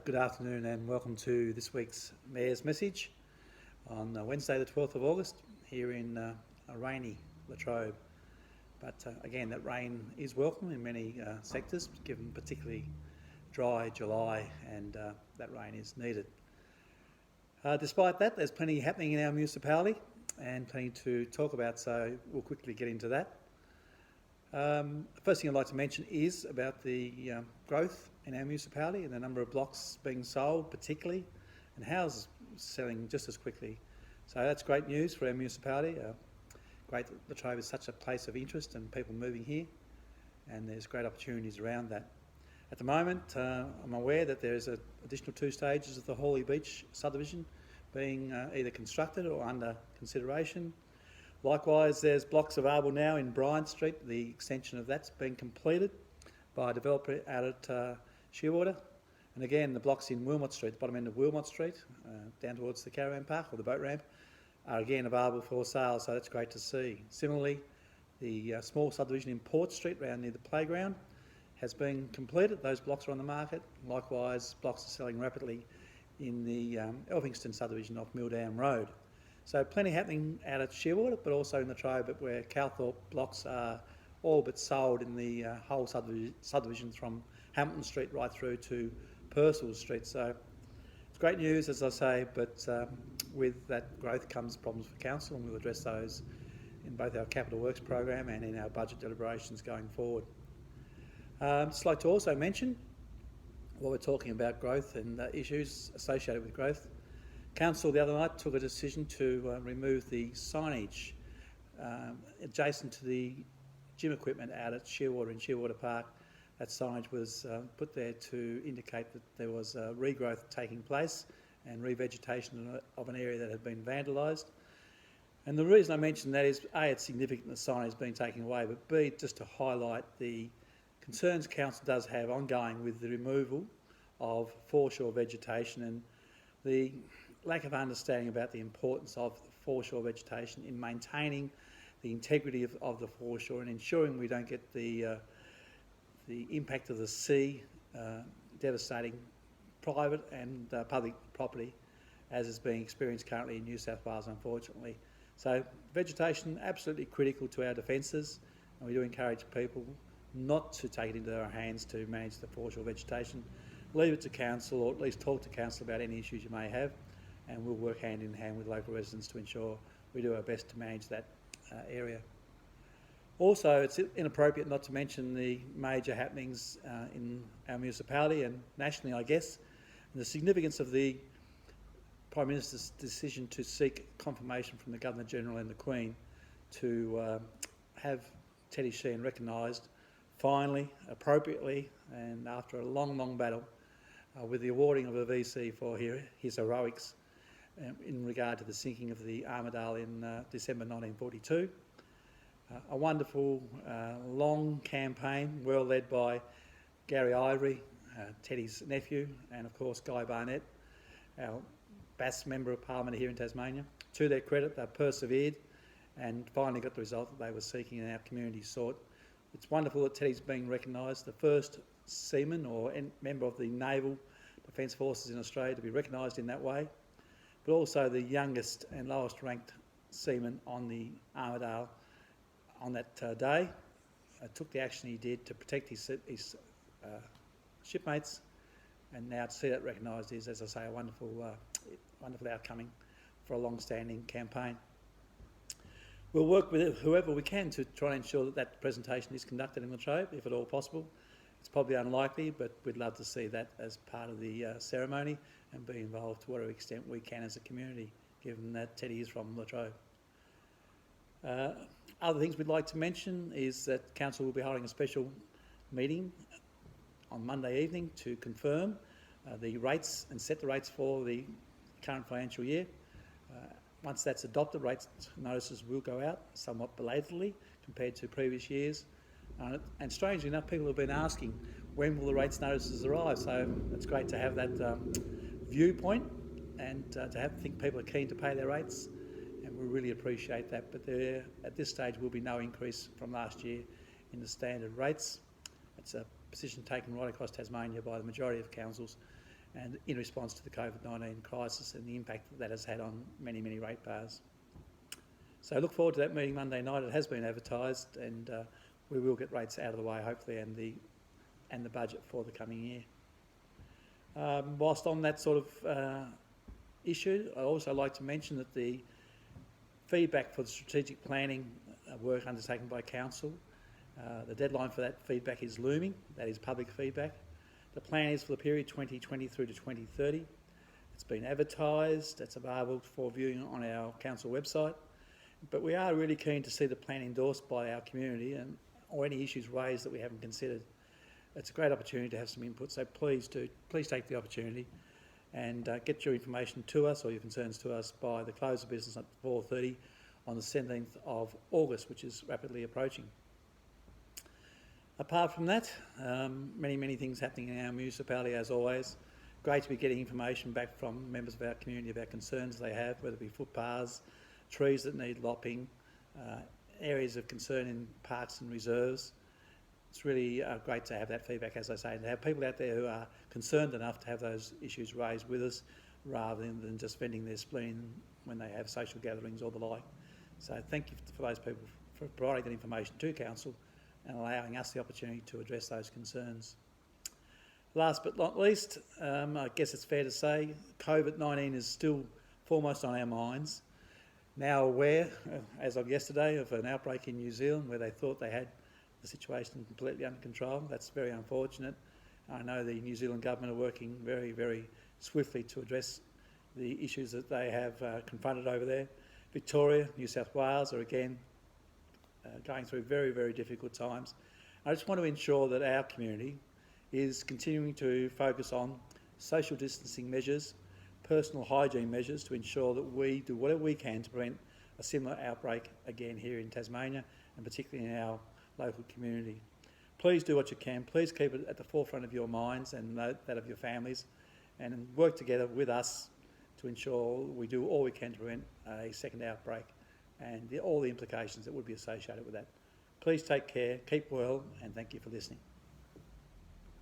Good afternoon and welcome to this week's Mayor's Message on Wednesday the 12th of August here in a rainy Latrobe. But again, that rain is welcome in many sectors, given particularly dry July, and that rain is needed. Despite that, there's plenty happening in our municipality and plenty to talk about, so we'll quickly get into that. First thing I'd like to mention is about the growth in our municipality and the number of blocks being sold particularly, and houses selling just as quickly. So that's great news for our municipality. Great that Latrobe is such a place of interest and people moving here, and there's great opportunities around that. At the moment, I'm aware that there's an additional 2 stages of the Hawley Beach subdivision being either constructed or under consideration. Likewise, there's blocks available now in Bryant Street. The extension of that's been completed by a developer out at Shearwater. And again, the blocks in Wilmot Street, the bottom end of Wilmot Street, down towards the caravan park or the boat ramp, are again available for sale, so that's great to see. Similarly, the small subdivision in Port Street, around near the playground, has been completed. Those blocks are on the market. Likewise, blocks are selling rapidly in the Elphingston subdivision off Milldam Road. So plenty happening out at Shearwater, but also in the Latrobe, where Calthorpe blocks are all but sold in the whole subdivision from Hamilton Street right through to Purcell Street. So it's great news, as I say, but with that growth comes problems for council, and we'll address those in both our capital works program and in our budget deliberations going forward. Just like to also mention, while we're talking about growth and issues associated with growth, Council the other night took a decision to remove the signage adjacent to the gym equipment out at Shearwater in Shearwater Park. That signage was put there to indicate that there was regrowth taking place and revegetation of an area that had been vandalised. And the reason I mention that is, A, it's significant the sign is being taken away, but B, just to highlight the concerns Council does have ongoing with the removal of foreshore vegetation and the lack of understanding about the importance of foreshore vegetation in maintaining the integrity of the foreshore and ensuring we don't get the impact of the sea devastating private and public property, as is being experienced currently in New South Wales, unfortunately. So vegetation, absolutely critical to our defences, and we do encourage people not to take it into their hands to manage the foreshore vegetation. Leave it to council, or at least talk to council about any issues you may have, and we'll work hand in hand with local residents to ensure we do our best to manage that area. Also, it's inappropriate not to mention the major happenings in our municipality and nationally, I guess, and the significance of the Prime Minister's decision to seek confirmation from the Governor-General and the Queen to have Teddy Sheean recognised finally, appropriately, and after a long, long battle, with the awarding of a VC for his heroics in regard to the sinking of the Armidale in December 1942. A wonderful, long campaign, well led by Gary Ivory, Teddy's nephew, and of course Guy Barnett, our Bass Member of Parliament here in Tasmania. To their credit, they persevered and finally got the result that they were seeking and our community sought. It's wonderful that Teddy's being recognised, the first seaman or member of the Naval Defence Forces in Australia to be recognised in that way, but also the youngest and lowest ranked seaman on the Armidale on that day. Took the action he did to protect his shipmates, and now to see that recognised is, as I say, a wonderful outcome for a long-standing campaign. We'll work with whoever we can to try and ensure that that presentation is conducted in Latrobe, if at all possible. It's probably unlikely, but we'd love to see that as part of the ceremony and be involved to whatever extent we can as a community, given that Teddy is from Latrobe. Other things we'd like to mention is that Council will be holding a special meeting on Monday evening to confirm the rates and set the rates for the current financial year. Once that's adopted, rates notices will go out somewhat belatedly compared to previous years. And strangely enough, people have been asking, when will the rates notices arrive? So it's great to have that viewpoint and think people are keen to pay their rates, and we really appreciate that. But there, at this stage, will be no increase from last year in the standard rates. It's a position taken right across Tasmania by the majority of councils, and in response to the COVID-19 crisis and the impact that has had on many, many ratepayers. So I look forward to that meeting Monday night. It has been advertised, and we will get rates out of the way, hopefully, and the budget for the coming year. Whilst on that sort of issue, I'd also like to mention that the feedback for the strategic planning work undertaken by Council, the deadline for that feedback is looming. That is public feedback. The plan is for the period 2020 through to 2030. It's been advertised. It's available for viewing on our Council website. But we are really keen to see the plan endorsed by our community or any issues raised that we haven't considered. It's a great opportunity to have some input, so please take the opportunity and get your information to us or your concerns to us by the close of business at 4:30 on the 17th of August, which is rapidly approaching. Apart from that, many things happening in our municipality as always. Great to be getting information back from members of our community about concerns they have, whether it be footpaths, trees that need lopping, areas of concern in parks and reserves. It's really great to have that feedback, as I say, and to have people out there who are concerned enough to have those issues raised with us rather than just venting their spleen when they have social gatherings or the like. So thank you for those people for providing that information to Council and allowing us the opportunity to address those concerns. Last but not least, I guess it's fair to say COVID-19 is still foremost on our minds. Now aware, as of yesterday, of an outbreak in New Zealand where they thought they had the situation completely under control. That's very unfortunate. I know the New Zealand government are working very swiftly to address the issues that they have confronted over there. Victoria, New South Wales are again going through very difficult times. I just want to ensure that our community is continuing to focus on social distancing measures, personal hygiene measures to ensure that we do whatever we can to prevent a similar outbreak again here in Tasmania and particularly in our local community. Please do what you can. Please keep it at the forefront of your minds and that of your families, and work together with us to ensure we do all we can to prevent a second outbreak and all the implications that would be associated with that. Please take care, keep well, and thank you for listening.